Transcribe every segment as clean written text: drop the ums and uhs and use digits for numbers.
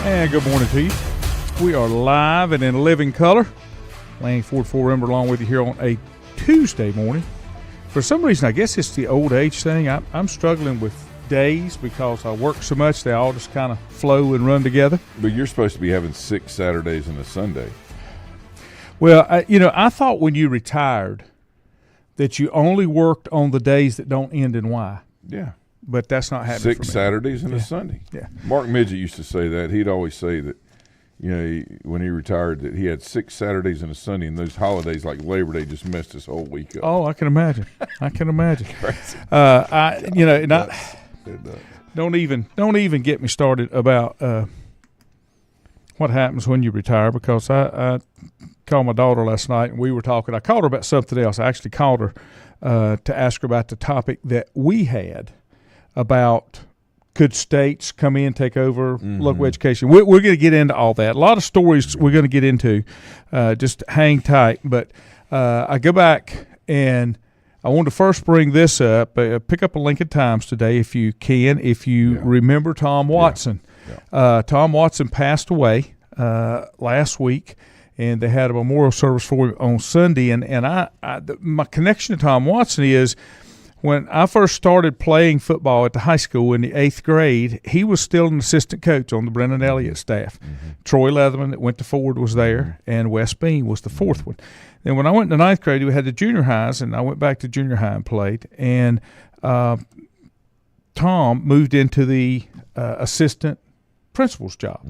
And good morning to you. We are live and in living color. Lanning Ford 4 along with you here on a Tuesday morning. For some reason, I guess it's the old age thing. I'm struggling with days because I work so much they all just kind of flow and run together. But you're supposed to be having 6 Saturdays and a Sunday. Well, I thought when you retired that you only worked on the days that don't end in Y. Yeah. But that's not happening 6 Saturdays and a Sunday. Yeah. Mark Midget used to say that. He'd always say that, when he retired, that he had 6 Saturdays and a Sunday, and those holidays like Labor Day just messed his whole week up. Oh, I can imagine. Don't even get me started about what happens when you retire, because I called my daughter last night and we were talking. I called her about something else. I actually called her to ask her about the topic that we had about could states come in, take over local education. We're going to get into all that. A lot of stories we're going to get into. Just hang tight. But I go back and I want to first bring this up. Pick up a Lincoln Times today if you can, if you remember Tom Watson. Yeah. Tom Watson passed away last week, and they had a memorial service for him on Sunday. And my connection to Tom Watson is, when I first started playing football at the high school in the 8th grade, he was still an assistant coach on the Brennan Elliott staff. Mm-hmm. Troy Leatherman that went to Ford was there, and Wes Bean was the fourth one. Then when I went to 9th grade, we had the junior highs, and I went back to junior high and played. And Tom moved into the assistant principal's job,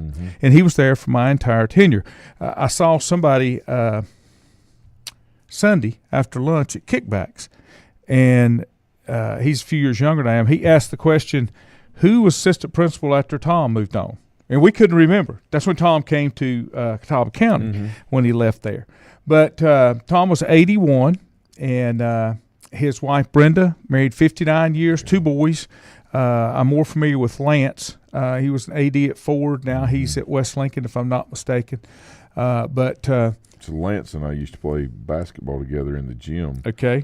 and he was there for my entire tenure. I saw somebody Sunday after lunch at Kickbacks, and he's a few years younger than I am. He asked the question, who was assistant principal after Tom moved on? And we couldn't remember. That's when Tom came to Catawba County when he left there. But Tom was 81, and his wife Brenda, married 59 years, 2 boys. I'm more familiar with Lance. He was an AD at Ford. Now he's at West Lincoln, if I'm not mistaken. So Lance and I used to play basketball together in the gym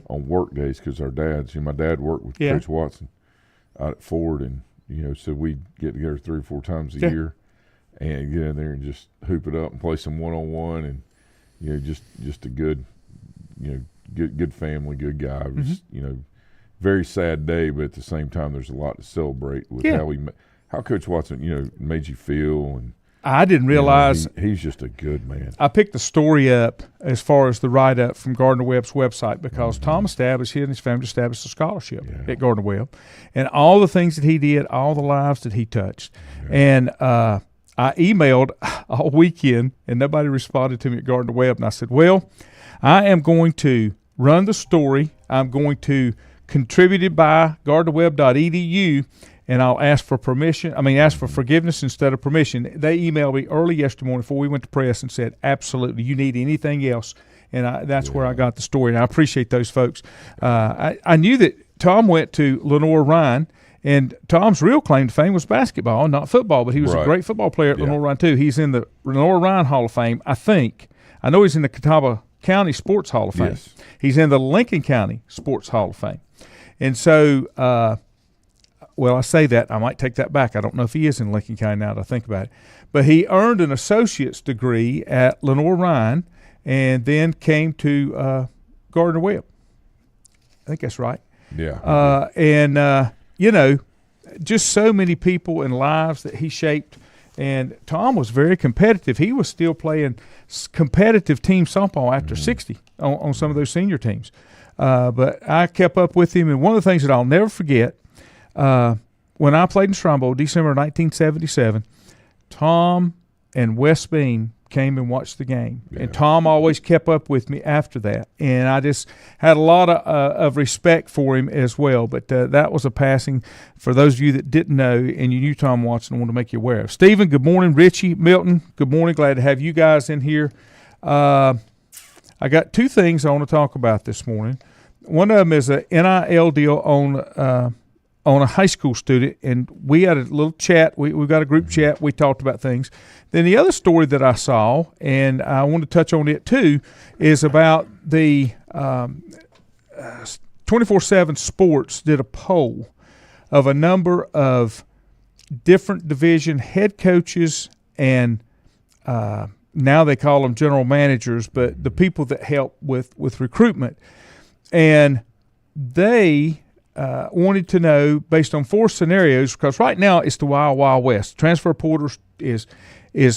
on work days, because our dads, my dad worked with Coach Watson out at Ford, and so we'd get together 3 or 4 times a year and get in there and just hoop it up and play some one-on-one, and just a good good family, good guy. It was very sad day, but at the same time there's a lot to celebrate with how Coach Watson made you feel. And I didn't realize he's just a good man. I picked the story up as far as the write-up from Gardner-Webb's website, because Tom established, he and his family established a scholarship at Gardner-Webb, and all the things that he did, all the lives that he touched. And I emailed all weekend, and nobody responded to me at Gardner-Webb, and I said, well, I am going to run the story. I'm going to contribute it by gardnerwebb.edu, and I'll ask for ask for forgiveness instead of permission. They emailed me early yesterday morning before we went to press and said, absolutely, you need anything else? And that's where I got the story, and I appreciate those folks. I knew that Tom went to Lenoir-Rhyne, and Tom's real claim to fame was basketball, not football, but he was a great football player at Lenoir-Rhyne too. He's in the Lenoir-Rhyne Hall of Fame, I think. I know he's in the Catawba County Sports Hall of Fame. Yes. He's in the Lincoln County Sports Hall of Fame. And so I say that. I might take that back. I don't know if he is in Lincoln County now that I think about it. But he earned an associate's degree at Lenoir-Rhyne and then came to Gardner-Webb. I think that's right. Yeah. Just so many people and lives that he shaped. And Tom was very competitive. He was still playing competitive team softball after 60 on some of those senior teams. But I kept up with him. And one of the things that I'll never forget, when I played in Strombo, December 1977, Tom and Wes Bean came and watched the game. Yeah. And Tom always kept up with me after that. And I just had a lot of respect for him as well. But that was a passing for those of you that didn't know and you knew Tom Watson. I want to make you aware of. Stephen, good morning. Richie, Milton, good morning. Glad to have you guys in here. I got 2 things I want to talk about this morning. One of them is a NIL deal on a high school student, and we had a little chat. We've got a group chat. We talked about things. Then the other story that I saw, and I want to touch on it too, is about the 24/7 Sports did a poll of a number of different division head coaches and now they call them general managers, but the people that help with recruitment. And they wanted to know, based on 4 scenarios, because right now it's the wild, wild west. Transfer portal is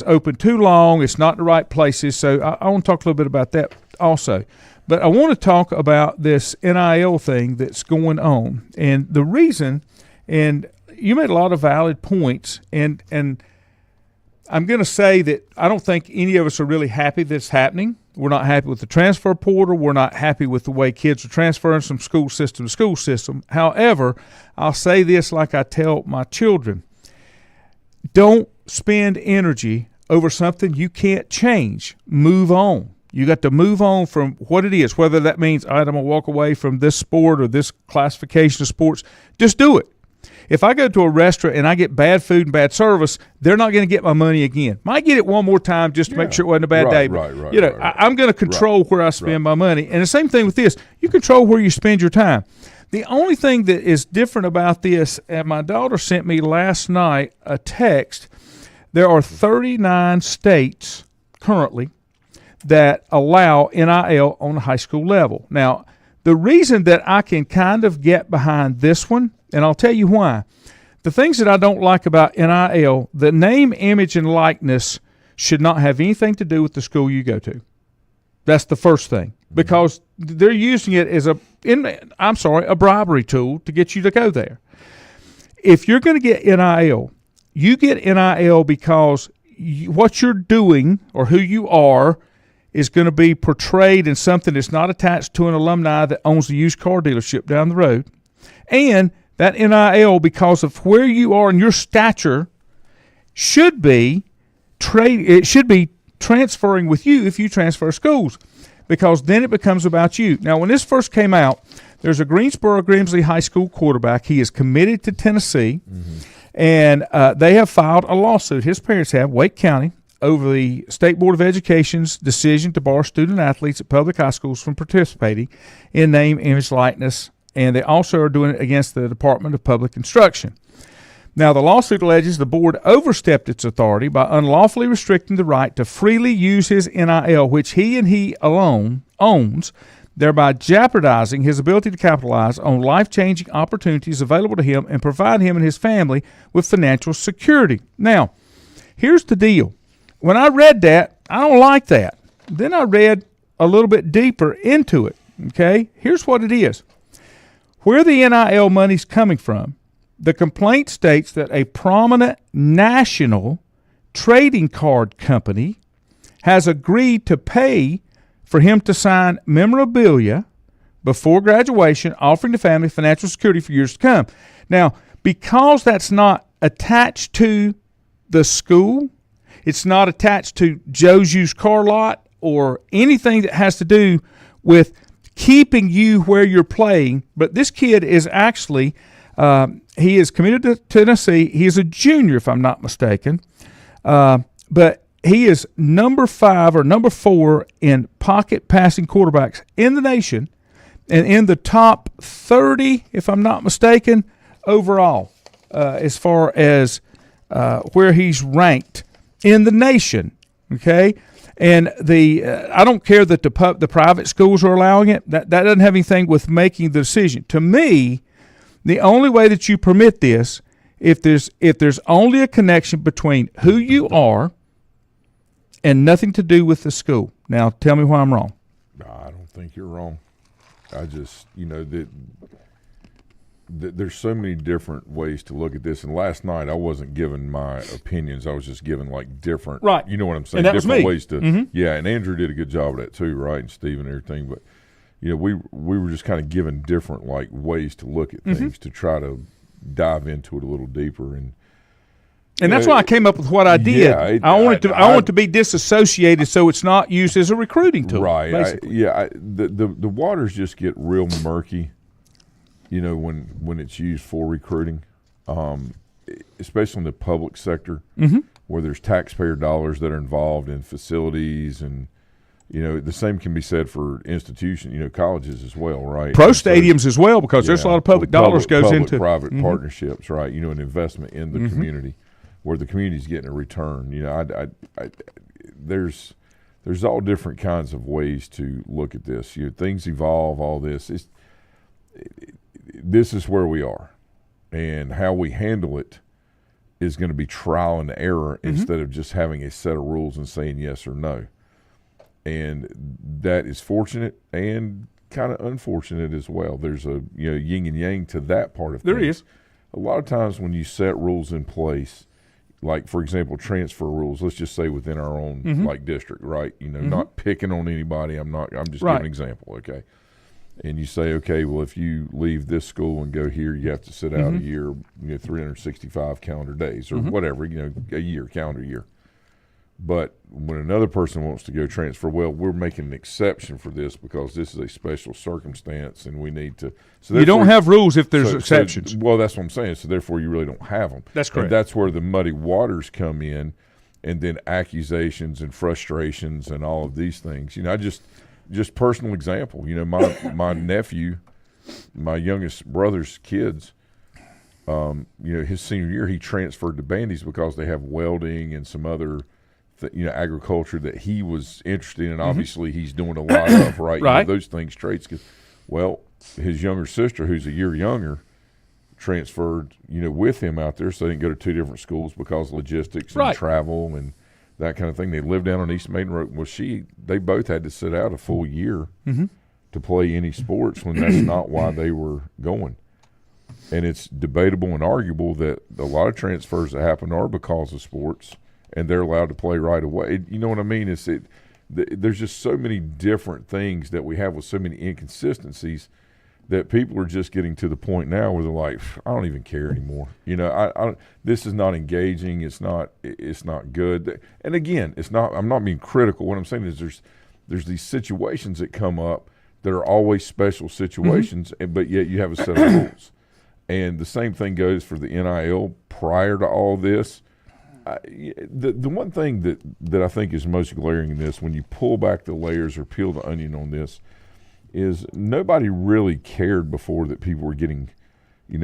open too long. It's not in the right places. So I want to talk a little bit about that also. But I want to talk about this NIL thing that's going on. And the reason, and you made a lot of valid points, and I'm going to say that I don't think any of us are really happy that it's happening. We're not happy with the transfer portal. We're not happy with the way kids are transferring from school system to school system. However, I'll say this like I tell my children. Don't spend energy over something you can't change. Move on. You got to move on from what it is, whether that means, all right, I'm going to walk away from this sport or this classification of sports. Just do it. If I go to a restaurant and I get bad food and bad service, they're not going to get my money again. Might get it one more time just to make sure it wasn't a bad day. But, I'm going to control where I spend my money. And the same thing with this. You control where you spend your time. The only thing that is different about this, and my daughter sent me last night a text, there are 39 states currently that allow NIL on the high school level. Now, the reason that I can kind of get behind this one, and I'll tell you why. The things that I don't like about NIL, the name, image, and likeness should not have anything to do with the school you go to. That's the first thing, because they're using it as a bribery tool to get you to go there. If you're going to get NIL, you get NIL because what you're doing or who you are is going to be portrayed in something that's not attached to an alumni that owns the used car dealership down the road. And that NIL, because of where you are and your stature, should be transferring with you if you transfer schools, because then it becomes about you. Now, when this first came out, there's a Greensboro Grimsley High School quarterback. He is committed to Tennessee, and they have filed a lawsuit. His parents have, Wake County, over the State Board of Education's decision to bar student athletes at public high schools from participating in name, image, likeness, and they also are doing it against the Department of Public Instruction. Now, the lawsuit alleges the board overstepped its authority by unlawfully restricting the right to freely use his NIL, which he and he alone owns, thereby jeopardizing his ability to capitalize on life-changing opportunities available to him and provide him and his family with financial security. Now, here's the deal. When I read that, I don't like that. Then I read a little bit deeper into it, okay? Here's what it is. Where the NIL money's coming from, the complaint states that a prominent national trading card company has agreed to pay for him to sign memorabilia before graduation, offering the family financial security for years to come. Now, because that's not attached to the school, it's not attached to Joe's used car lot or anything that has to do with keeping you where you're playing. But this kid is actually, he is committed to Tennessee. He is a junior, if I'm not mistaken. But he is number 5 or number 4 in pocket passing quarterbacks in the nation, and in the top 30, if I'm not mistaken, overall, as far as where he's ranked in the nation, okay? And I don't care that the private schools are allowing it. That doesn't have anything with making the decision. To me, the only way that you permit this, if there's only a connection between who you are and nothing to do with the school. Now, tell me why I'm wrong. No, I don't think you're wrong. I just, there's so many different ways to look at this. And last night I wasn't giving my opinions. I was just giving like different, right? You know what I'm saying? And that different was me. Ways to, yeah. And Andrew did a good job of that too, right? And Steve and everything. But we were just kind of giving different like ways to look at things to try to dive into it a little deeper. And that's why I came up with what I did. Yeah, I want to be disassociated so it's not used as a recruiting tool. Right. The waters just get real murky. When it's used for recruiting, especially in the public sector, where there's taxpayer dollars that are involved in facilities, and the same can be said for institutions, colleges as well, right? Pro stadiums as well, because there's a lot of public dollars goes into private partnerships, right? An investment in the community, where the community's getting a return. You know, there's all different kinds of ways to look at this. You know, things evolve. All this this is where we are, and how we handle it is going to be trial and error instead of just having a set of rules and saying yes or no. And that is fortunate and kind of unfortunate as well. There's a yin and yang to that part of things. There is. A lot of times when you set rules in place, like for example transfer rules, let's just say within our own like district, right? You know, not picking on anybody. I'm just giving an example, okay? And you say, okay, well, if you leave this school and go here, you have to sit out a year, 365 calendar days or whatever, a year, calendar year. But when another person wants to go transfer, well, we're making an exception for this because this is a special circumstance and we need to. So you don't have rules if there's exceptions. Well, that's what I'm saying. So therefore, you really don't have them. That's correct. And that's where the muddy waters come in, and then accusations and frustrations and all of these things. You know, I just personal example. You know, my nephew, my youngest brother's kids. His senior year, he transferred to Bandy's because they have welding and some other. Agriculture that he was interested in. Obviously, he's doing a lot of, right? Right. Those things, traits. Well, his younger sister, who's a year younger, transferred, with him out there. So they didn't go to two different schools because of logistics and travel and that kind of thing. They lived down on East Maiden Road. Well, they both had to sit out a full year to play any sports when that's not why they were going. And it's debatable and arguable that a lot of transfers that happen are because of sports. And they're allowed to play right away. You know what I mean? There's just so many different things that we have with so many inconsistencies that people are just getting to the point now where they're like, I don't even care anymore. This is not engaging. It's not good. And again, I'm not being critical. What I'm saying is there's these situations that come up that are always special situations, but yet you have a set of rules. And the same thing goes for the NIL prior to all this. The one thing that I think is most glaring in this, when you pull back the layers or peel the onion on this, is nobody really cared before that people were getting,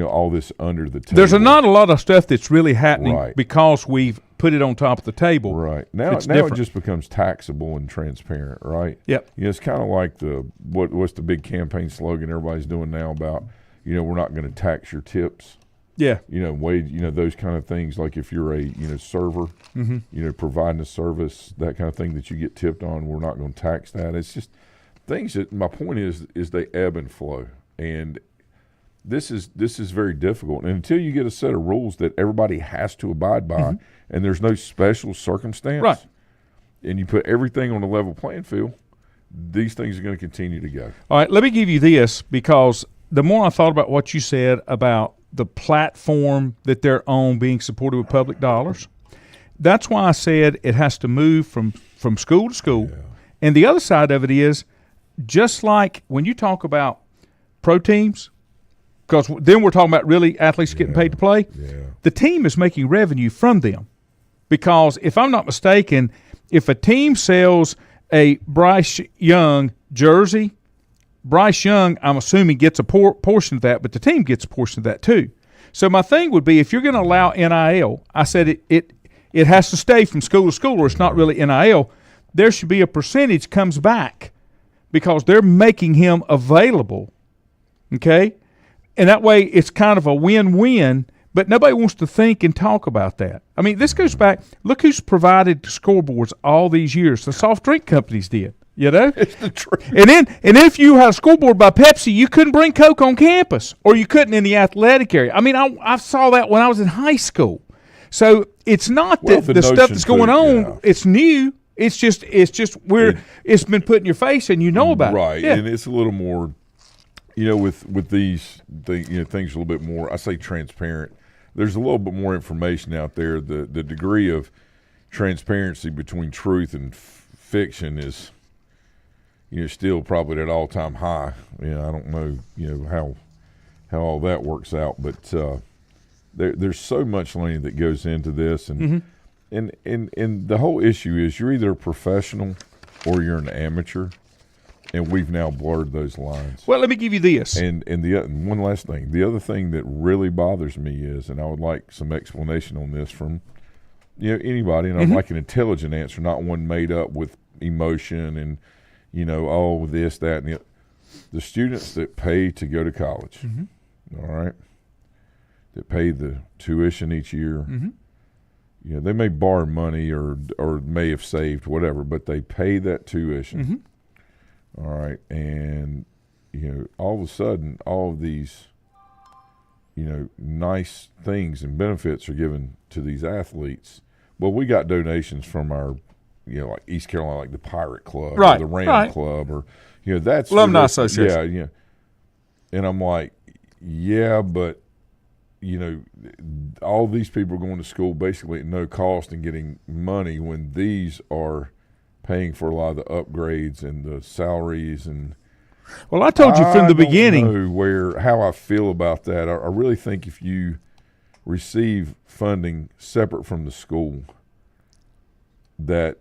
all this under the table. There's not a lot of stuff that's really happening because we've put it on top of the table. Right. Now it just becomes taxable and transparent, right? Yep. It's kind of like what's the big campaign slogan everybody's doing now about, we're not going to tax your tips. Yeah. Wage, those kind of things, like if you're a, server, providing a service, that kind of thing that you get tipped on, we're not going to tax that. It's just things that, my point is they ebb and flow. And this is very difficult. And until you get a set of rules that everybody has to abide by and there's no special circumstance, and you put everything on a level playing field, these things are going to continue to go. All right, let me give you this, because the more I thought about what you said about the platform that they're on being supported with public dollars, that's why I said it has to move from school to school. Yeah. And the other side of it is, just like when you talk about pro teams, because then we're talking about really athletes getting paid to play, the team is making revenue from them. Because if I'm not mistaken, if a team sells a Bryce Young jersey, Bryce Young, I'm assuming, gets a portion of that, but the team gets a portion of that too. So my thing would be, if you're going to allow NIL, I said it has to stay from school to school, or it's not really NIL. There should be a percentage comes back because they're making him available, okay? And that way it's kind of a win-win, but nobody wants to think and talk about that. I mean, this goes back, look who's provided scoreboards all these years. The soft drink companies did. It's the truth. And then if you had a scoreboard by Pepsi, you couldn't bring Coke on campus, or you couldn't in the athletic area. I mean, I saw that when I was in high school. So it's not that the stuff that's going on, it's new. It's just it's been put in your face and you know about it. Right. And it's a little more, with these things a little bit more, I say transparent. There's a little bit more information out there. The degree of transparency between truth and fiction is still probably at all-time high. I don't know, how all that works out, but there's so much, Lenny, that goes into this, and the whole issue is you're either a professional or you're an amateur, and we've now blurred those lines. Well, let me give you this. And one last thing, the other thing that really bothers me is, and I would like some explanation on this from anybody, and I'm like an intelligent answer, not one made up with emotion and, this, that, and the students that pay to go to college, all right, that pay the tuition each year, they may borrow money or may have saved, whatever, but they pay that tuition, all right, and, all of a sudden, all of these, nice things and benefits are given to these athletes. Well, we got donations from our, like East Carolina, like the Pirate Club, or the Ram Club, or that's Alumni Association. Yeah. And I'm like, yeah, but all these people are going to school basically at no cost and getting money when these are paying for a lot of the upgrades and the salaries and. Well, I told you from the beginning. I don't know how I feel about that. I really think if you receive funding separate from the school, that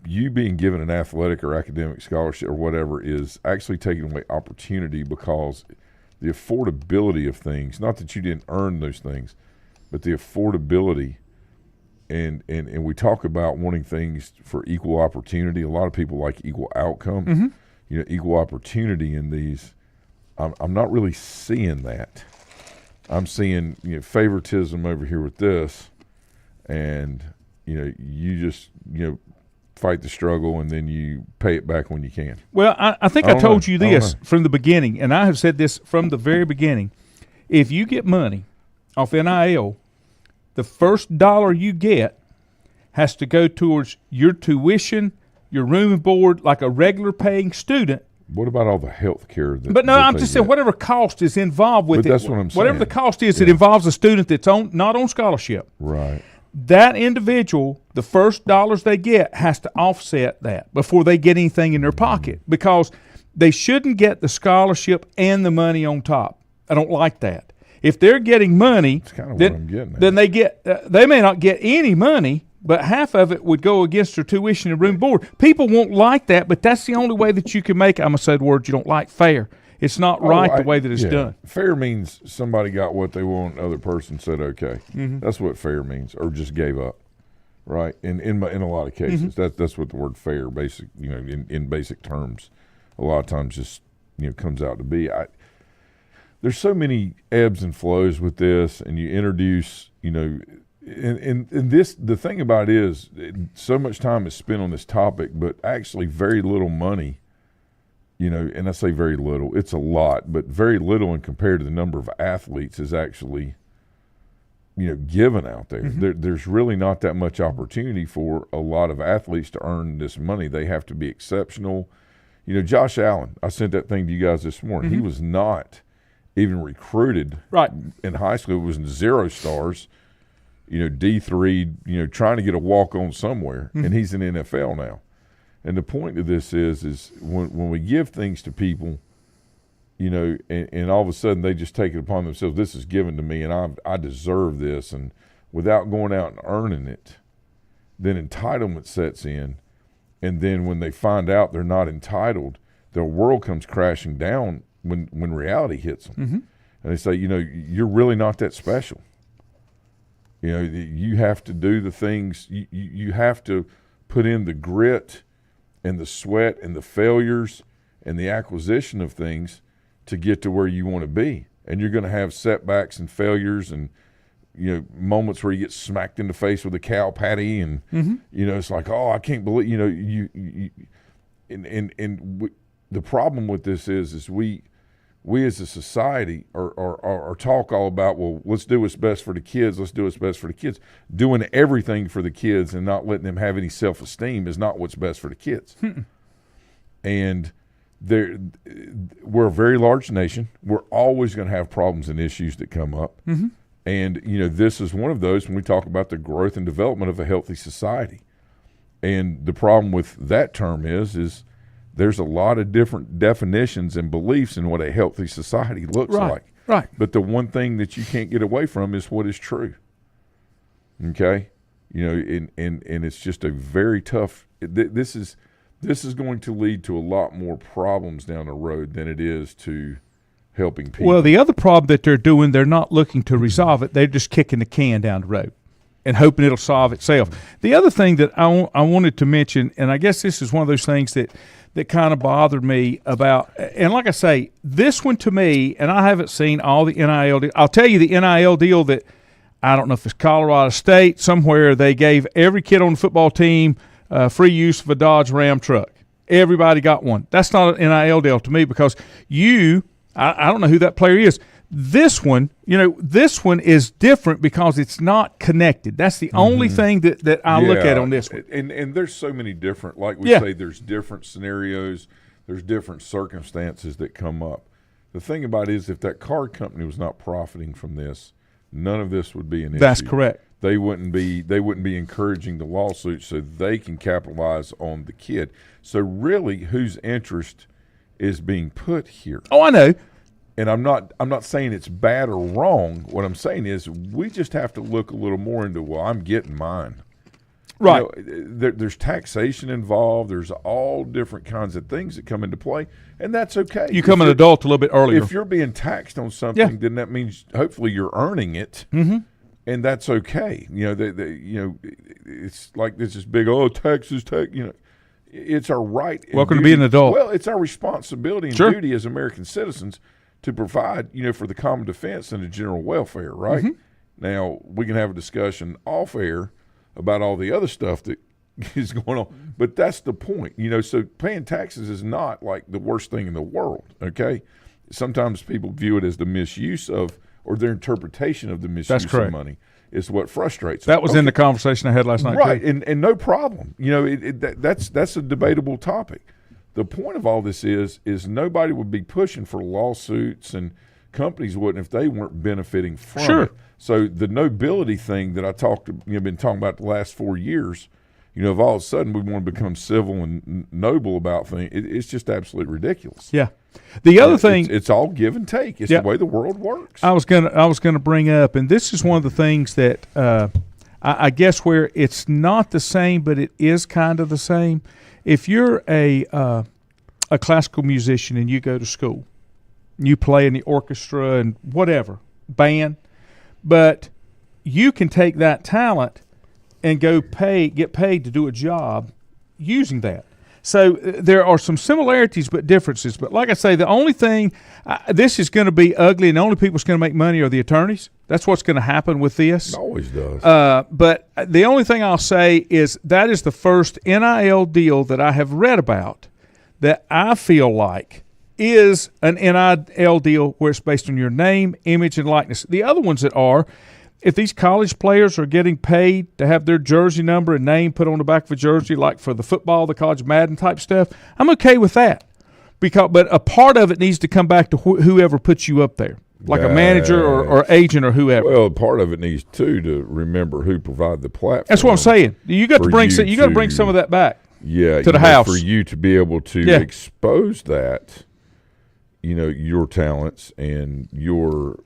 you being given an athletic or academic scholarship or whatever is actually taking away opportunity, because the affordability of things, not that you didn't earn those things, but the affordability, and we talk about wanting things for equal opportunity. A lot of people like equal outcome. Equal opportunity in these. I'm not really seeing that. I'm seeing favoritism over here with this, and you just fight the struggle and then you pay it back when you can. Well, I think I told you this from the beginning, and I have said this from the very beginning. If you get money off NIL, the first dollar you get has to go towards your tuition, your room and board, like a regular paying student. What about all the health care? But no, I'm just saying whatever cost is involved with it. That's what I'm saying. Whatever the cost is, it involves a student that's not on scholarship. Right. That individual, the first dollars they get has to offset that before they get anything in their pocket, because they shouldn't get the scholarship and the money on top. I don't like that. If they're getting money, that's kind of what I'm getting at. Then they may not get any money, but half of it would go against their tuition and room and board. People won't like that, but that's the only way that you can make it. I'm going to say the word you don't like, fair. It's not right the way that it's done. Fair means somebody got what they want, the other person said okay. That's what fair means, or just gave up, right? In a lot of cases, that's what the word fair, basic, in basic terms, a lot of times just comes out to be. There's so many ebbs and flows with this, and you introduce, and this, the thing about it is, so much time is spent on this topic, but actually very little money, and I say very little, it's a lot, but very little when compared to the number of athletes is actually, given out there. There's really not that much opportunity for a lot of athletes to earn this money. They have to be exceptional. Josh Allen, I sent that thing to you guys this morning. He was not even recruited in high school. It was 0 stars. D3, trying to get a walk-on somewhere, and he's in the NFL now. And the point of this is when we give things to people, and all of a sudden they just take it upon themselves, this is given to me, and I deserve this, and without going out and earning it, then entitlement sets in, and then when they find out they're not entitled, their world comes crashing down when reality hits them. And they say, you're really not that special. You have to do the things, you have to put in the grit and the sweat and the failures and the acquisition of things to get to where you want to be. And you're going to have setbacks and failures and, moments where you get smacked in the face with a cow patty and, it's like, oh, I can't believe, the problem with this is we as a society are talk all about, well, let's do what's best for the kids. Let's do what's best for the kids. Doing everything for the kids and not letting them have any self-esteem is not what's best for the kids. And we're a very large nation. We're always going to have problems and issues that come up. And, this is one of those when we talk about the growth and development of a healthy society. And the problem with that term is there's a lot of different definitions and beliefs in what a healthy society looks like. Right. But the one thing that you can't get away from is what is true. Okay? And it's just a very tough this is going to lead to a lot more problems down the road than it is to helping people. Well, the other problem that they're doing, they're not looking to resolve it. They're just kicking the can down the road. and hoping it'll solve itself. The other thing that I wanted to mention, and I guess this is one of those things that kind of bothered me about, and like I say, this one to me, and I haven't seen all the NIL deal. I'll tell you the NIL deal that I don't know if it's Colorado State, somewhere they gave every kid on the football team free use of a Dodge Ram truck. Everybody got one. That's not an NIL deal to me because I don't know who that player is. This one is different because it's not connected. That's the only thing that I look at on this one. And there's so many different, like we say, there's different scenarios, there's different circumstances that come up. The thing about it is if that car company was not profiting from this, none of this would be an issue. That's correct. They wouldn't be encouraging the lawsuit so they can capitalize on the kid. So really whose interest is being put here? Oh, I know. And I'm not saying it's bad or wrong. What I'm saying is we just have to look a little more into, well, I'm getting mine. Right. There's taxation involved. There's all different kinds of things that come into play, and that's okay. You become an adult a little bit earlier. If you're being taxed on something, then that means hopefully you're earning it, and that's okay. It's like this big taxes. It's our right. Welcome to being an adult. Well, it's our responsibility and duty as American citizens to provide, for the common defense and the general welfare, right? Now, we can have a discussion off air about all the other stuff that is going on, but that's the point, so paying taxes is not like the worst thing in the world, okay? Sometimes people view it as the misuse of, or their interpretation of the misuse of money is what frustrates them. That was in the conversation I had last night. Right, and no problem. That's a debatable topic. The point of all this is nobody would be pushing for lawsuits, and companies wouldn't if they weren't benefiting from it. So the nobility thing that I been talking about the last 4 years, if all of a sudden we want to become civil and noble about things, it's just absolutely ridiculous. Yeah. The other thing, it's all give and take. It's the way the world works. I was gonna bring up, and this is one of the things that I guess where it's not the same, but it is kind of the same. If you're a classical musician and you go to school, you play in the orchestra and whatever, band, but you can take that talent and get paid to do a job using that. So there are some similarities but differences. But like I say, the only thing, this is going to be ugly, and the only people that's going to make money are the attorneys. That's what's going to happen with this. It always does. But the only thing I'll say is that is the first NIL deal that I have read about that I feel like is an NIL deal where it's based on your name, image, and likeness. The other ones that are, if these college players are getting paid to have their jersey number and name put on the back of a jersey, like for the football, the college Madden type stuff, I'm okay with that. But a part of it needs to come back to whoever puts you up there, like a manager or agent or whoever. Well, part of it needs to remember who provided the platform. That's what I'm saying. You got to bring some of that back. Yeah, to the house for you to be able to expose that, your talents and your,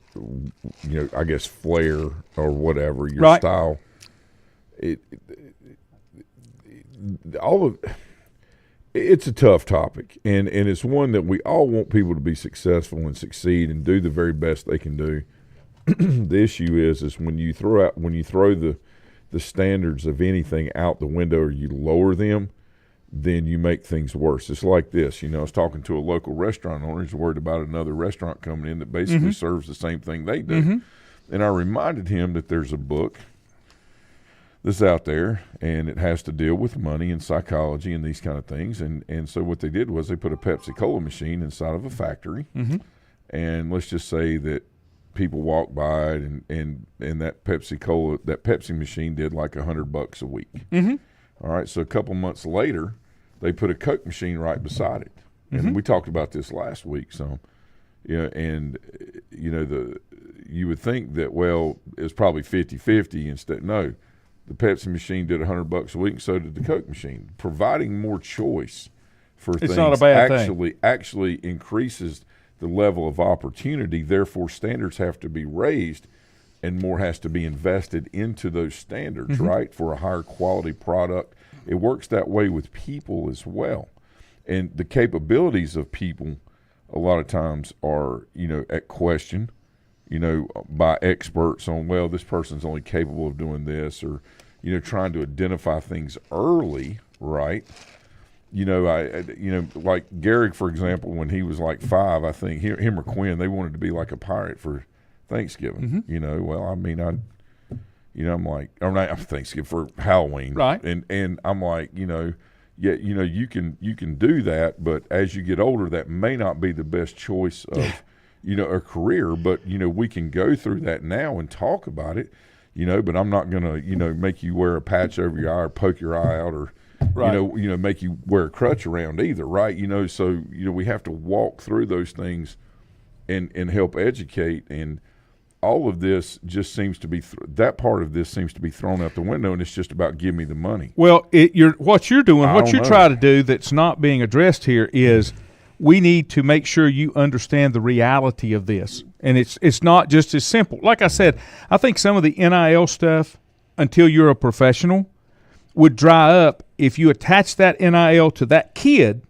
I guess flair or whatever, your style. It's a tough topic, and it's one that we all want people to be successful and succeed and do the very best they can do. The issue is when you throw the standards of anything out the window or you lower them, then you make things worse. It's like this. I was talking to a local restaurant owner who's worried about another restaurant coming in that basically serves the same thing they do. And I reminded him that there's a book that's out there, and it has to deal with money and psychology and these kind of things. And so what they did was they put a Pepsi-Cola machine inside of a factory. And let's just say that people walk by it, and that Pepsi machine did like $100 a week. All right, so a couple months later, they put a Coke machine right beside it, and we talked about this last week. So, you would think that it's probably 50-50 instead. No, the Pepsi machine did $100 a week, and so did the Coke machine. Providing more choice for things not a bad thing. Actually increases the level of opportunity. Therefore, standards have to be raised, and more has to be invested into those standards, right, for a higher quality product. It works that way with people as well. And the capabilities of people a lot of times are, at question. by experts on, well, this person's only capable of doing this, or, trying to identify things early, right? Like Garrick, for example, when he was like 5, I think him or Quinn, they wanted to be like a pirate for Thanksgiving. Well, I mean, I'm like, I'm Thanksgiving for Halloween, right? And I'm like, you can do that, but as you get older, that may not be the best choice of, a career. But we can go through that now and talk about it, But I'm not gonna, make you wear a patch over your eye or poke your eye out, or right. Make you wear a crutch around either, right? So we have to walk through those things and help educate. And all of this just seems to be that part of this seems to be thrown out the window, and it's just about give me the money. Well, what you're trying to do that's not being addressed here is we need to make sure you understand the reality of this, and it's not just as simple. Like I said, I think some of the NIL stuff, until you're a professional, would dry up if you attach that NIL to that kid,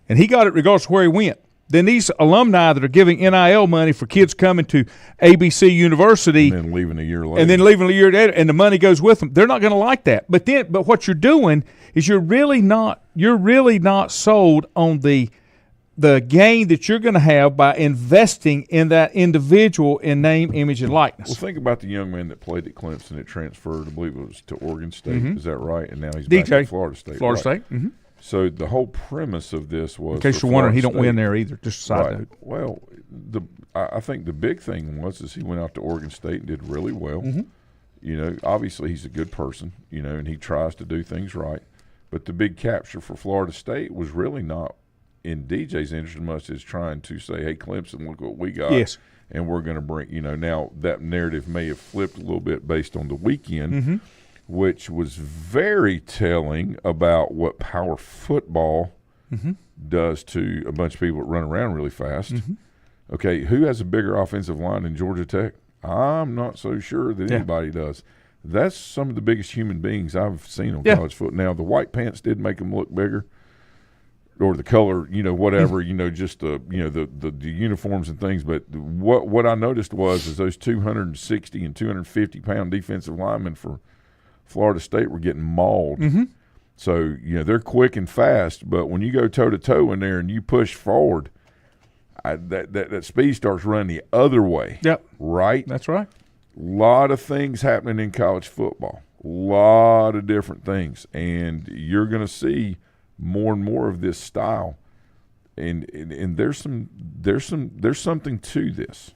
and he got it regardless of where he went. Then these alumni that are giving NIL money for kids coming to ABC University and then leaving a year later, and the money goes with them, they're not going to like that. But what you're doing is you're really not sold on the gain that you're going to have by investing in that individual in name, image, and likeness. Well, think about the young man that played at Clemson that transferred, I believe it was to Oregon State. Is that right? And now he's back at Florida State. State. Mm-hmm. So the whole premise of this was, in case you're wondering, he don't win there either. Just a side note. Well, I think the big thing is he went out to Oregon State and did really well. Obviously he's a good person, and he tries to do things right. But the big capture for Florida State was really not in DJ's interest as much as trying to say, hey, Clemson, look what we got. Yes. And we're going to bring, now that narrative may have flipped a little bit based on the weekend, which was very telling about what power football does to a bunch of people that run around really fast. Okay, who has a bigger offensive line than Georgia Tech? I'm not so sure that anybody does. That's some of the biggest human beings I've seen on college football. Now, the white pants did make them look bigger, or the color, whatever, just the uniforms and things. But what I noticed is those 260 and 250-pound defensive linemen for Florida State were getting mauled. So, they're quick and fast, but when you go toe-to-toe in there and you push forward, that speed starts running the other way. Yep. Right? That's right. A lot of things happening in college football, a lot of different things, and you're going to see more and more of this style, and there's something to this.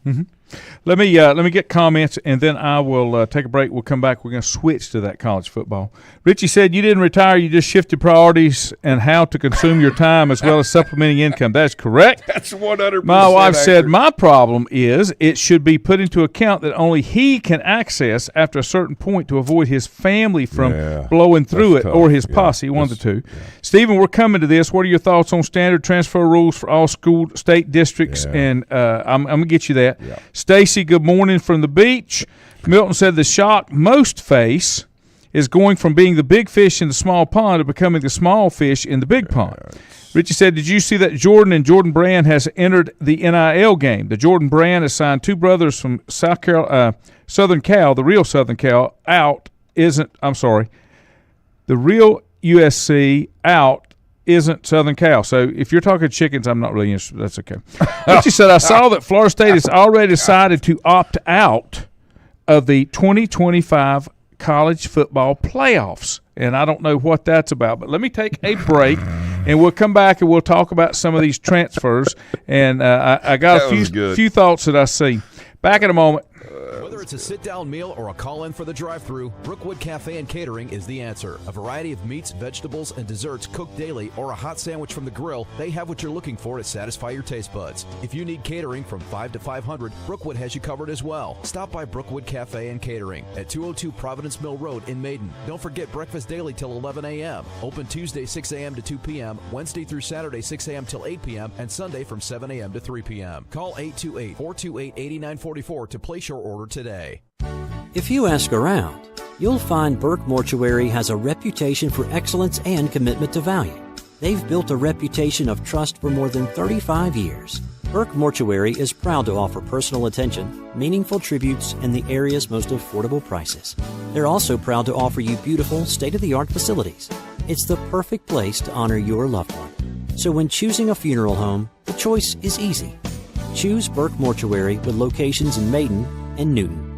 Let me get comments, and then I will take a break. We'll come back. We're going to switch to that college football. Richie said you didn't retire. You just shifted priorities and how to consume your time as well as supplementing income. That's correct. That's 100%. My wife said my problem is it should be put into account that only he can access after a certain point to avoid his family from blowing through it, tough. Or his posse, one of the two. Yeah. Stephen, we're coming to this. What are your thoughts on standard transfer rules for all school state districts? And I'm going to get you that. Yeah. Stacy, good morning from the beach. Milton said the shock most face is going from being the big fish in the small pond to becoming the small fish in the big pond. Richie said, did you see that Jordan Brand has entered the NIL game? The Jordan Brand has signed two brothers from Southern Cal, the real Southern Cal, the real USC out isn't Southern Cal. So if you're talking chickens, I'm not really interested. That's okay. Richie said, I saw that Florida State has already decided to opt out of the 2025 college football playoffs. And I don't know what that's about. But let me take a break, and we'll come back and we'll talk about some of these transfers. And I got a few thoughts that I see. Back in a moment. Whether it's a sit-down meal or a call-in for the drive-thru, Brookwood Cafe and Catering is the answer. A variety of meats, vegetables, and desserts cooked daily, or a hot sandwich from the grill, they have what you're looking for to satisfy your taste buds. If you need catering from 5 to 500, Brookwood has you covered as well. Stop by Brookwood Cafe and Catering at 202 Providence Mill Road in Maiden. Don't forget breakfast daily till 11 a.m. Open Tuesday 6 a.m. to 2 p.m., Wednesday through Saturday 6 a.m. till 8 p.m., and Sunday from 7 a.m. to 3 p.m. Call 828-428-8944 to place your order today. If you ask around, you'll find Burke Mortuary has a reputation for excellence and commitment to value. They've built a reputation of trust for more than 35 years. Burke Mortuary is proud to offer personal attention, meaningful tributes, and the area's most affordable prices. They're also proud to offer you beautiful, state-of-the-art facilities. It's the perfect place to honor your loved one. So when choosing a funeral home, the choice is easy. Choose Burke Mortuary with locations in Maiden and Newton.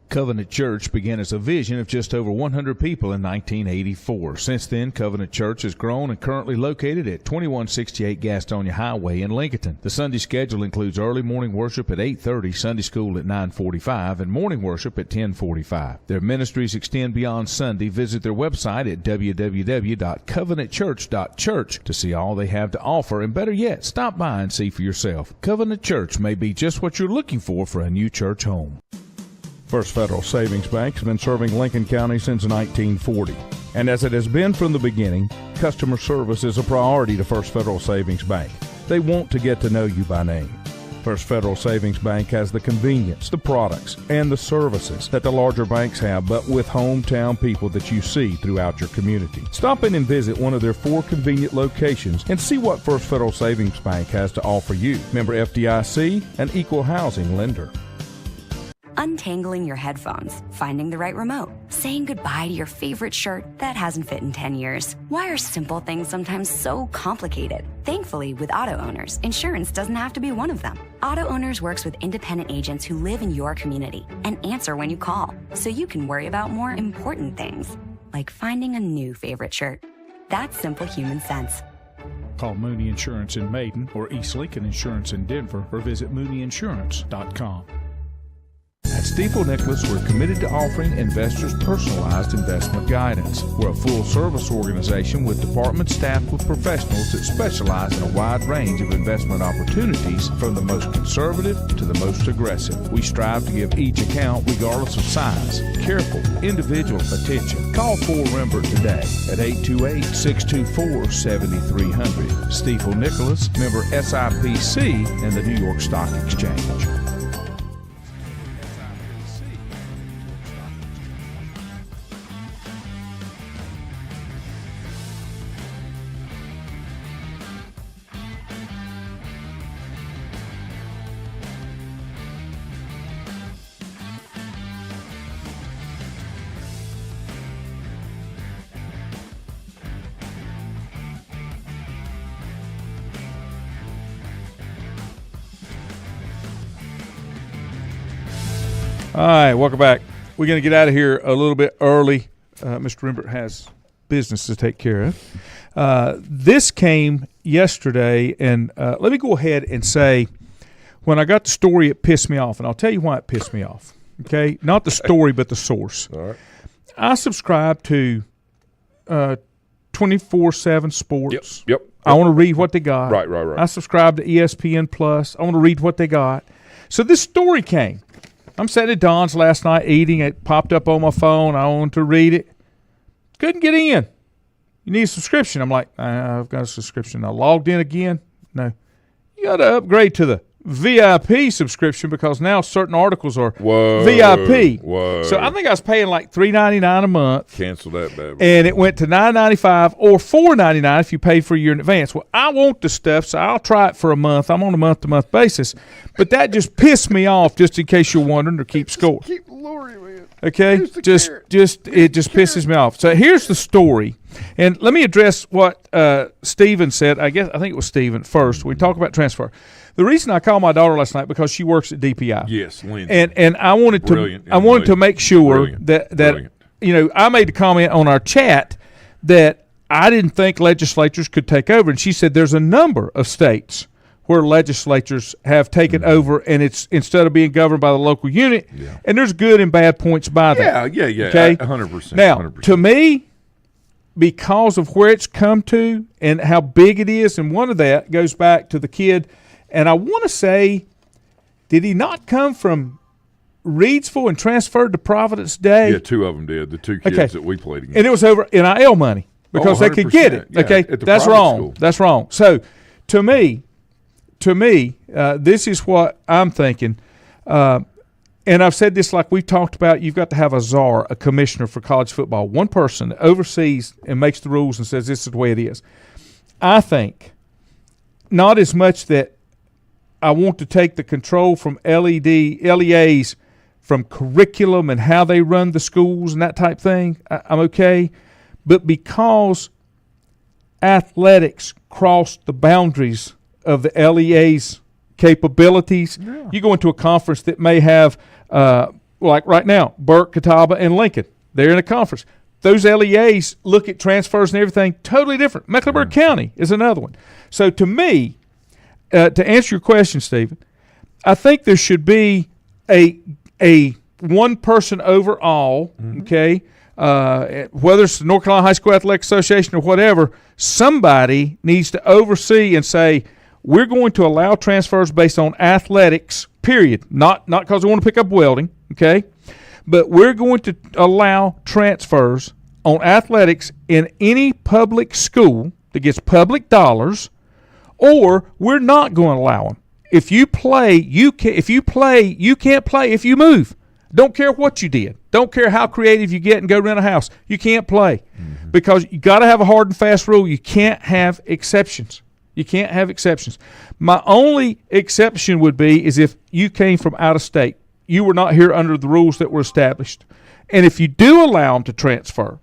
Covenant Church began as a vision of just over 100 people in 1984. Since then, Covenant Church has grown and currently located at 2168 Gastonia Highway in Lincoln. The Sunday schedule includes early morning worship at 8:30, Sunday school at 9:45, and morning worship at 10:45. Their ministries extend beyond Sunday. Visit their website at www.covenantchurch.church to see all they have to offer, and better yet, stop by and see for yourself. Covenant Church may be just what you're looking for a new church home. First Federal Savings Bank has been serving Lincoln County since 1940. And as it has been from the beginning, customer service is a priority to First Federal Savings Bank. They want to get to know you by name. First Federal Savings Bank has the convenience, the products, and the services that the larger banks have, but with hometown people that you see throughout your community. Stop in and visit one of their 4 convenient locations and see what First Federal Savings Bank has to offer you. Member FDIC, an equal housing lender. Untangling your headphones, finding the right remote, saying goodbye to your favorite shirt that hasn't fit in 10 years. Why are simple things sometimes so complicated? Thankfully, with Auto Owners, insurance doesn't have to be one of them. Auto Owners works with independent agents who live in your community and answer when you call, so you can worry about more important things, like finding a new favorite shirt. That's simple human sense. Call Mooney Insurance in Maiden or East Lincoln Insurance in Denver, or visit mooneyinsurance.com. At Stifel Nicholas, we're committed to offering investors personalized investment guidance. We're a full-service organization with departments staffed with professionals that specialize in a wide range of investment opportunities, from the most conservative to the most aggressive. We strive to give each account, regardless of size, careful, individual attention. Call 4Rembert today at 828-624-7300. Stifel Nicholas, member SIPC and the New York Stock Exchange. All right, welcome back. We're going to get out of here a little bit early. Mr. Rembert has business to take care of. This came yesterday, and let me go ahead and say, when I got the story, it pissed me off, and I'll tell you why it pissed me off. Okay, not the story, but the source. All right. I subscribe to 24/7 Sports. Yep. I want to read what they got. Right. I subscribe to ESPN Plus. I want to read what they got. So this story came. I'm sitting at Don's last night eating. It popped up on my phone. I wanted to read it. Couldn't get in. You need a subscription. I'm like, I've got a subscription. I logged in again. No. You got to upgrade to the VIP subscription because now certain articles are VIP. Whoa. So I think I was paying like $3.99 a month. Cancel that, baby. And it went to $9.95 or $4.99 if you pay for a year in advance. Well, I want the stuff, so I'll try it for a month. I'm on a month-to-month basis. But that just pissed me off, just in case you're wondering, to keep score. Keep luring me in. Okay? It just pisses me off. So here's the story. And let me address what Stephen said. I think it was Stephen first. We talk about transfer. The reason I called my daughter last night because she works at DPI. Yes, Lindsay. And I wanted to make sure that you know, I made a comment on our chat that I didn't think legislatures could take over, and she said there's a number of states where legislatures have taken over, and it's instead of being governed by the local unit, and there's good and bad points by that. Yeah. Okay, 100%. Now, 100%. to me, because of where it's come to and how big it is, and one of that goes back to the kid. And I want to say, did he not come from Reidsville and transferred to Providence Day? Yeah, 2 of them did. The 2 kids that we played against. And it was over NIL money because they could get it. Okay, that's wrong. School. That's wrong. So, to me, this is what I'm thinking. And I've said this like we've talked about. You've got to have a czar, a commissioner for college football, one person that oversees and makes the rules and says this is the way it is. I think not as much that I want to take the control from LEAs, from curriculum and how they run the schools and that type thing, I'm okay. But because athletics cross the boundaries of the LEA's capabilities, you go into a conference that may have, like right now, Burke, Catawba, and Lincoln. They're in a conference. Those LEAs look at transfers and everything totally different. Mecklenburg County is another one. So to me, to answer your question, Stephen, I think there should be a one person overall, okay, whether it's the North Carolina High School Athletic Association or whatever, somebody needs to oversee and say, we're going to allow transfers based on athletics, period. Not because we want to pick up welding, okay? But we're going to allow transfers on athletics in any public school that gets public dollars, or we're not going to allow them. If you play, you can't play if you move. Don't care what you did. Don't care how creative you get and go rent a house. You can't play because you got to have a hard and fast rule. You can't have exceptions. You can't have exceptions. My only exception would be is if you came from out of state. You were not here under the rules that were established. And if you do allow them to transfer,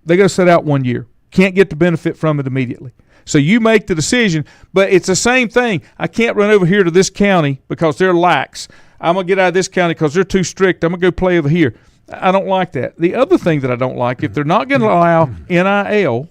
they're going to sit out 1 year. Can't get the benefit from it immediately. So you make the decision, but it's the same thing. I can't run over here to this county because they're lax. I'm going to get out of this county because they're too strict. I'm going to go play over here. I don't like that. The other thing that I don't like, if they're not going to allow NIL,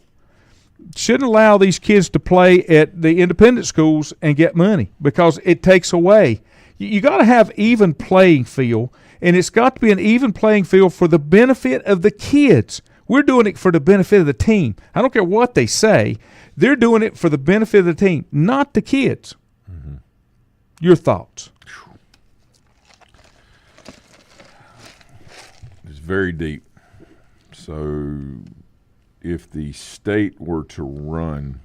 shouldn't allow these kids to play at the independent schools and get money because it takes away. You got to have even playing field, and it's got to be an even playing field for the benefit of the kids. We're doing it for the benefit of the team. I don't care what they say. They're doing it for the benefit of the team, not the kids. Your thoughts? It's very deep. So if the state were to run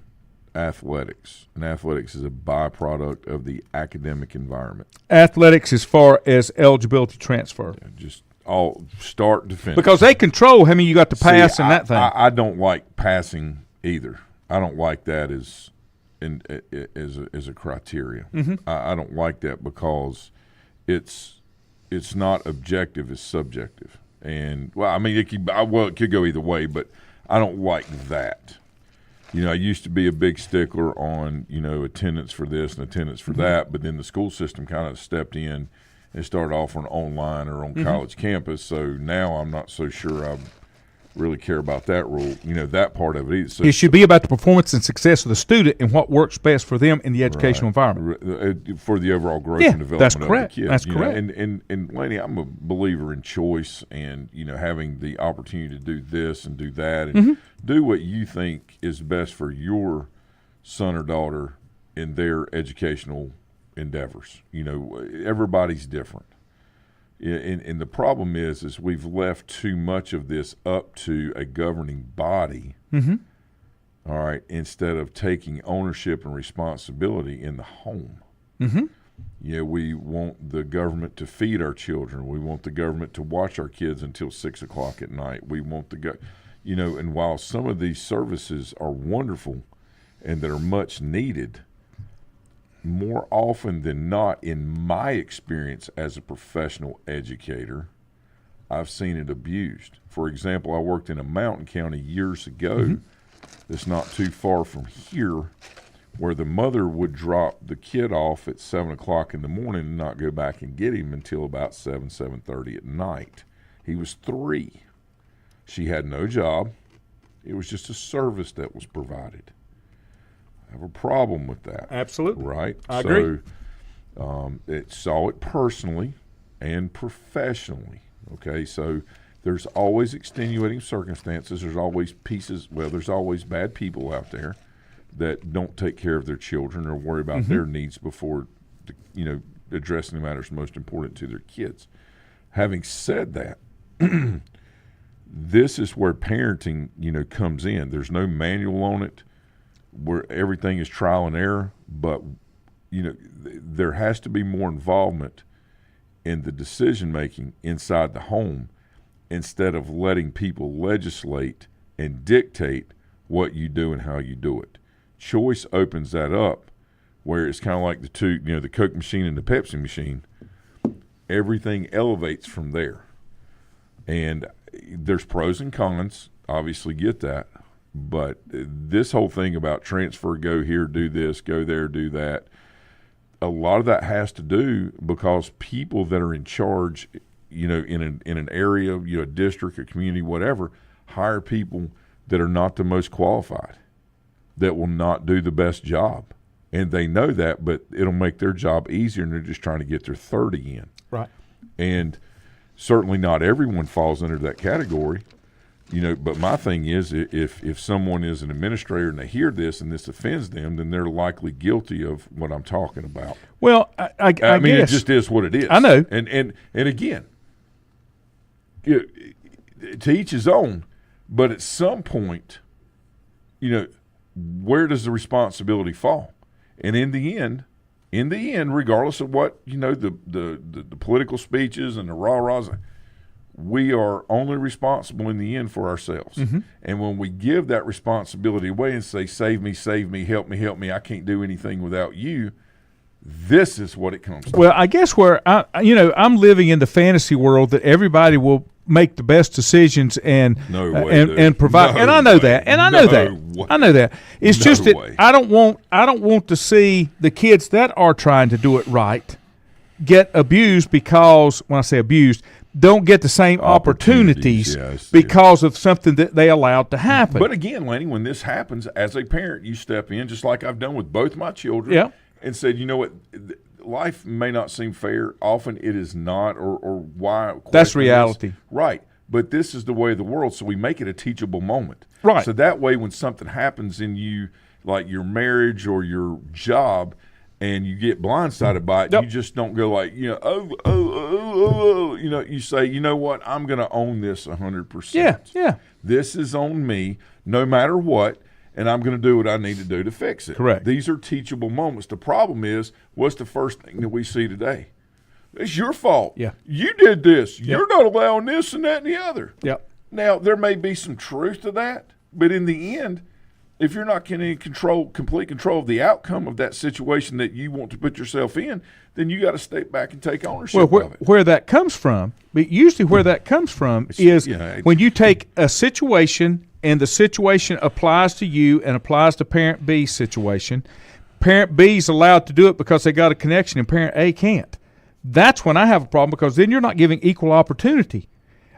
athletics, and athletics is a byproduct of the academic environment. Athletics as far as eligibility transfer. Yeah, just all start to finish. Because they control how many you got to pass and that thing. I don't like passing either. I don't like that as a criteria. I don't like that because it's not objective, it's subjective. And, well, I mean, it could go either way, but I don't like that. You know, I used to be a big stickler on, attendance for this and attendance for that, but then the school system kind of stepped in and started offering online or on college campus. So now I'm not so sure I really care about that rule, that part of it. So it should be about the performance and success of the student and what works best for them in the educational environment. For the overall growth and development that's correct. of the kids. That's correct. And Laney, I'm a believer in choice and, having the opportunity to do this and do that and do what you think is best for your son or daughter in their educational endeavors. Everybody's different. And the problem is we've left too much of this up to a governing body, all right, instead of taking ownership and responsibility in the home. Yeah, we want the government to feed our children. We want the government to watch our kids until 6 o'clock at night. We want and while some of these services are wonderful and that are much needed, more often than not, in my experience as a professional educator, I've seen it abused. For example, I worked in a mountain county years ago that's not too far from here, where the mother would drop the kid off at 7 o'clock in the morning and not go back and get him until about 7:30 at night. He was 3. She had no job. It was just a service that was provided. I have a problem with that. Absolutely. Right? I agree. It saw it personally and professionally. Okay, so there's always extenuating circumstances. There's always there's always bad people out there that don't take care of their children or worry about their needs before, addressing the matters most important to their kids. Having said that, this is where parenting, comes in. There's no manual on it, where everything is trial and error, but there has to be more involvement in the decision making inside the home instead of letting people legislate and dictate what you do and how you do it. Choice opens that up where it's kind of like the two, the Coke machine and the Pepsi machine. Everything elevates from there. And there's pros and cons, obviously get that. But this whole thing about transfer, go here, do this, go there, do that, a lot of that has to do because people that are in charge, in an area, a district, a community, whatever, hire people that are not the most qualified, that will not do the best job. And they know that, but it'll make their job easier, and they're just trying to get their 30 in. Right. And certainly not everyone falls under that category. But my thing is, if someone is an administrator and they hear this and this offends them, then they're likely guilty of what I'm talking about. Well, I mean, guess. it just is what it is. I know. And again, to each his own. But at some point, where does the responsibility fall? And in the end, regardless of what the political speeches and the rah-rahs, we are only responsible in the end for ourselves. Mm-hmm. And when we give that responsibility away and say, save me, help me, I can't do anything without you, this is what it comes to. Well, I guess where I'm living in the fantasy world that everybody will make the best decisions and provide. No and I know way. that. And I No know that. way. I know that. It's No just that way. I don't want to see the kids that are trying to do it right get abused because, when I say abused, don't get the same opportunities yes, because of something that they allowed to happen. But again, Lanny, when this happens, as a parent, you step in, just like I've done with both my children, and said, you know what, life may not seem fair. Often it is not, or why. That's reality. Right. But this is the way of the world, so we make it a teachable moment. Right. So that way when something happens in you, like your marriage or your job, and you get blindsided by it, you just don't go like, you say, you know what, I'm going to own this 100%. Yeah. This is on me no matter what, and I'm going to do what I need to do to fix it. Correct. These are teachable moments. The problem is, what's the first thing that we see today? It's your fault. Yeah. You did this. Yep. You're not allowing this and that and the other. Yep. Now, there may be some truth to that, but in the end, if you're not getting complete control of the outcome of that situation that you want to put yourself in, then you got to step back and take ownership of it. Where that comes from, but usually where that comes from is when you take a situation and the situation applies to you and applies to Parent B's situation. Parent B is allowed to do it because they got a connection and Parent A can't. That's when I have a problem, because then you're not giving equal opportunity.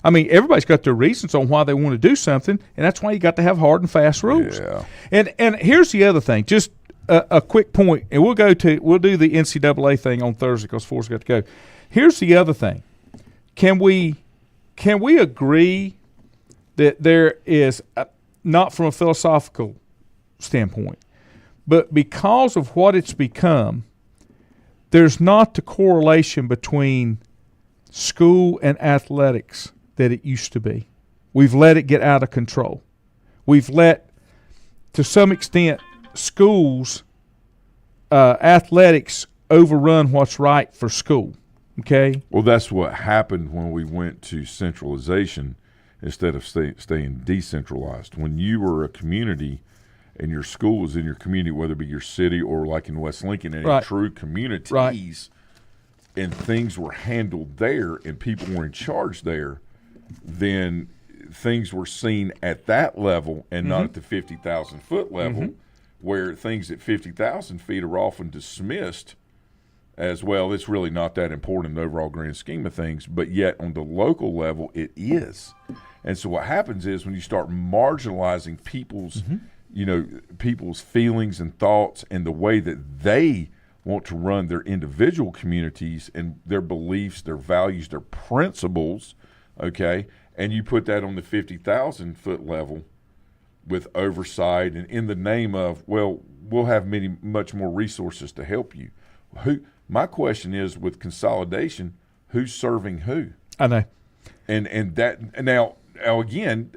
I mean, everybody's got their reasons on why they want to do something, and that's why you got to have hard and fast rules. Yeah. And here's the other thing, just a quick point, and we'll do the NCAA thing on Thursday because Forrest's got to go. Here's the other thing: can we agree that there is not from a philosophical standpoint, but because of what it's become, there's not the correlation between school and athletics that it used to be. We've let it get out of control. We've let, to some extent, schools, athletics overrun what's right for school. Okay? Well, that's what happened when we went to centralization instead of staying decentralized. When you were a community and your school was in your community, whether it be your city or like in West Lincoln, in true communities, and things were handled there and people were in charge there, then things were seen at that level and not at the 50,000-foot level, where things at 50,000 feet are often dismissed as, well, it's really not that important in the overall grand scheme of things, but yet on the local level it is. And so what happens is when you start marginalizing people's people's feelings and thoughts and the way that they want to run their individual communities and their beliefs, their values, their principles, okay, and you put that on the 50,000-foot level with oversight and in the name of, well, we'll have much more resources to help you. My question is, with consolidation, who's serving who? I know. And that now again,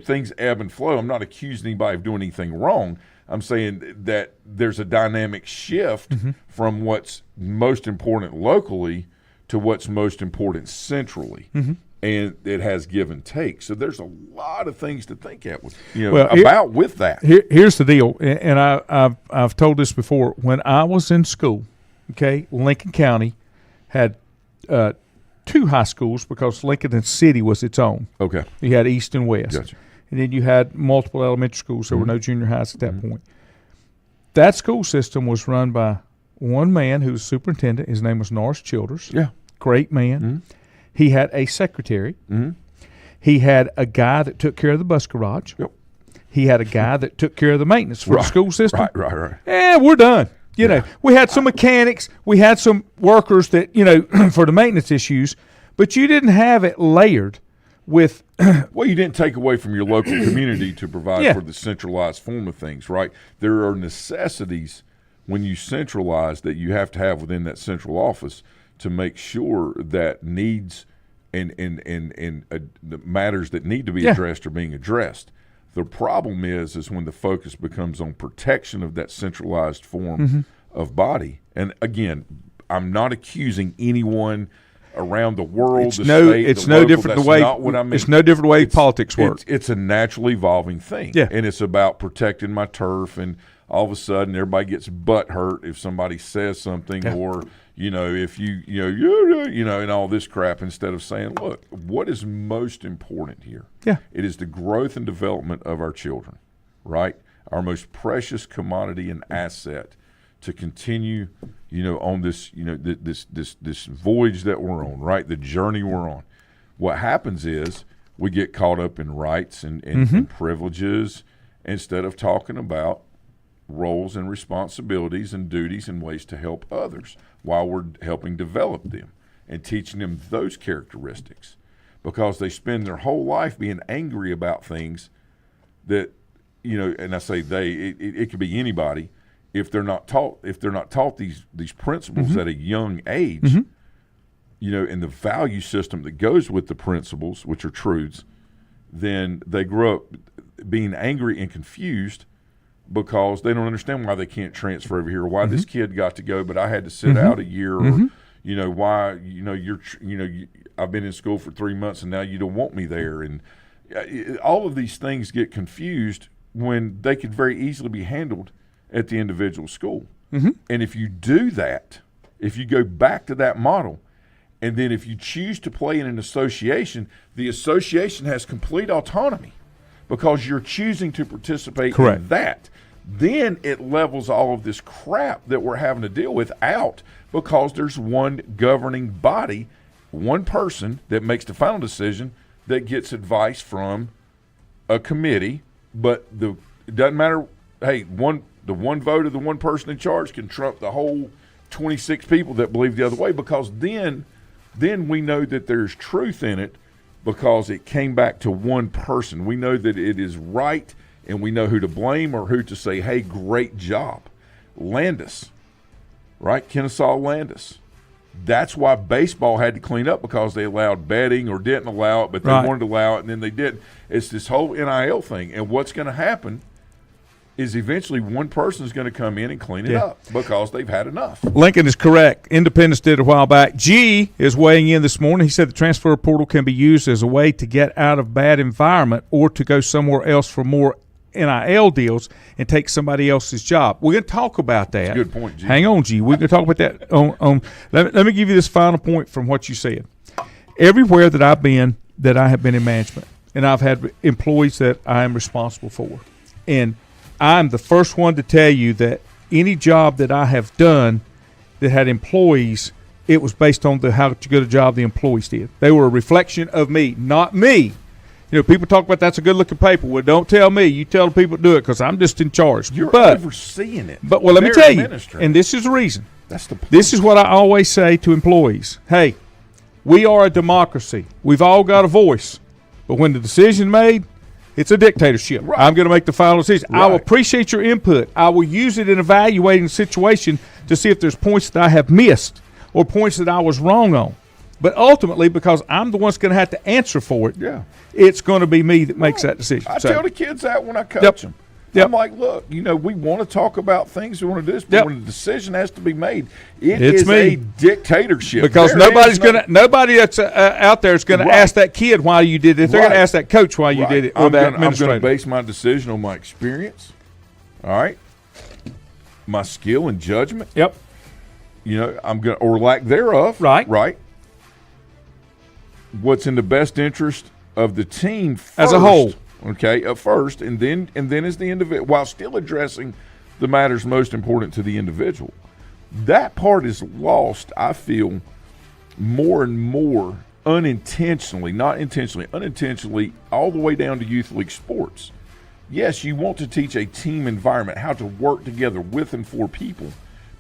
things ebb and flow. I'm not accusing anybody of doing anything wrong. I'm saying that there's a dynamic shift from what's most important locally to what's most important centrally. And it has give and take. So there's a lot of things to think at with, with that. Here's the deal, and I've told this before. When I was in school, Lincoln County had 2 high schools because Lincoln City was its own. Okay. You had East and West. Gotcha. And then you had multiple elementary schools. There were no junior highs at that point. That school system was run by one man who was superintendent. His name was Norris Childers. Yeah. Great man. He had a secretary. He had a guy that took care of the bus garage. Yep. He had a guy that took care of the maintenance for the school system. Right. Yeah, we're done. You know, we had some mechanics. We had some workers that, for the maintenance issues, but you didn't have it layered with well, you didn't take away from your local community to provide for the centralized form of things, right? There are necessities when you centralize that you have to have within that central office to make sure that needs and the matters that need to be addressed are being addressed. The problem is when the focus becomes on protection of that centralized form of body. And again, I'm not accusing anyone around the world. It's no different the way. Not what I mean. It's no different the way politics work. It's a naturally evolving thing, and it's about protecting my turf. And all of a sudden, everybody gets butt hurt if somebody says something, or if and all this crap. Instead of saying, look, what is most important here? Yeah, it is the growth and development of our children, right? Our most precious commodity and asset to continue, on this, this voyage that we're on, right? The journey we're on. What happens is we get caught up in rights and privileges instead of talking about roles and responsibilities and duties and ways to help others while we're helping develop them and teaching them those characteristics, because they spend their whole life being angry about things that, and I say it could be anybody. If they're not taught these principles at a young age, and the value system that goes with the principles, which are truths, then they grow up being angry and confused because they don't understand why they can't transfer over here, why this kid got to go but I had to sit out a year, or why I've been in school for 3 months and now you don't want me there, and all of these things get confused when they could very easily be handled at the individual school. And if you do that, if you go back to that model, and then if you choose to play in an association, the association has complete autonomy because you're choosing to participate in that. Then it levels all of this crap that we're having to deal with out, because there's one governing body, one person that makes the final decision that gets advice from a committee. But it doesn't matter. Hey, the one vote of the one person in charge can trump the whole 26 people that believe the other way, because then we know that there's truth in it because it came back to one person. We know that it is right, and we know who to blame or who to say, hey, great job. Landis, right? Kennesaw Landis. That's why baseball had to clean up, because they allowed betting or didn't allow it, but they wanted to allow it, and then they didn't. It's this whole NIL thing. And what's going to happen is eventually one person is going to come in and clean it up because they've had enough. Lincoln is correct. Independence did a while back. G is weighing in this morning. He said the transfer portal can be used as a way to get out of bad environment or to go somewhere else for more NIL deals and take somebody else's job. We're going to talk about that. That's a good point, G. Hang on, G. We're going to talk about that. Let me give you this final point from what you said. Everywhere that I've been, that I have been in management, and I've had employees that I am responsible for, and I'm the first one to tell you that any job that I have done that had employees, it was based on how good a job the employees did. They were a reflection of me, not me. People talk about that's a good-looking paper. Well, don't tell me. You tell the people to do it, because I'm just in charge. You're overseeing it. But let me tell you, and this is the reason. That's the point. This is what I always say to employees. Hey, we are a democracy. We've all got a voice. But when the decision made, it's a dictatorship. Right. I'm going to make the final decision. Right. I will appreciate your input. I will use it in evaluating the situation to see if there's points that I have missed or points that I was wrong on. But ultimately, because I'm the one that's going to have to answer for it, it's going to be me that makes that decision. I tell the kids that when I coach them. Yep. I'm like, look, we want to talk about things. We want to do this, but when the decision has to be made, it's a dictatorship. Because nobody that's out there is going to ask that kid why you did it. They're going to ask that coach why you did it. I'm going to base my decision on my experience. All right, my skill and judgment. Yep. I'm going or lack thereof. Right. What's in the best interest of the team first, as a whole. Okay, first, and then as the individual, while still addressing the matters most important to the individual. That part is lost, I feel, more and more unintentionally, not intentionally, unintentionally, all the way down to youth league sports. Yes, you want to teach a team environment, how to work together with and for people,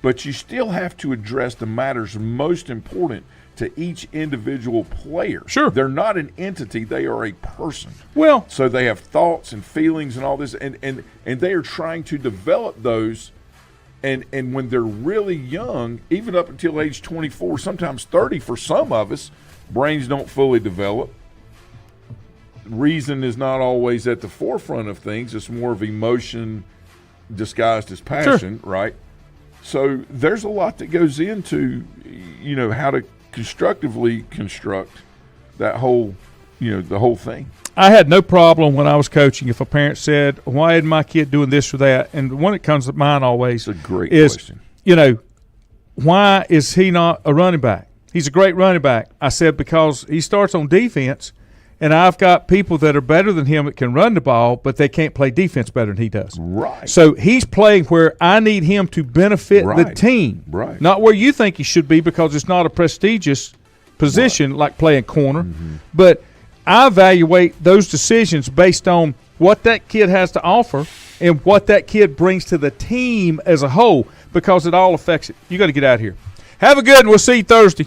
but you still have to address the matters most important to each individual player. Sure. They're not an entity, they are a person. Well, so they have thoughts and feelings and all this, and they are trying to develop those, and when they're really young, even up until age 24, sometimes 30 for some of us, brains don't fully develop. Reason is not always at the forefront of things. It's more of emotion disguised as passion, sure. Right? So there's a lot that goes into, how to constructively construct that whole, the whole thing. I had no problem when I was coaching if a parent said, why isn't my kid doing this or that? And the one that comes to mind always it's a great is, question. Why is he not a running back? He's a great running back. I said, because he starts on defense, and I've got people that are better than him that can run the ball, but they can't play defense better than he does. Right. So he's playing where I need him to benefit the team. Right. Not where you think he should be, because it's not a prestigious position like playing corner. Mm-hmm. But I evaluate those decisions based on what that kid has to offer and what that kid brings to the team as a whole, because it all affects it. You got to get out of here. Have a good one. We'll see you Thursday.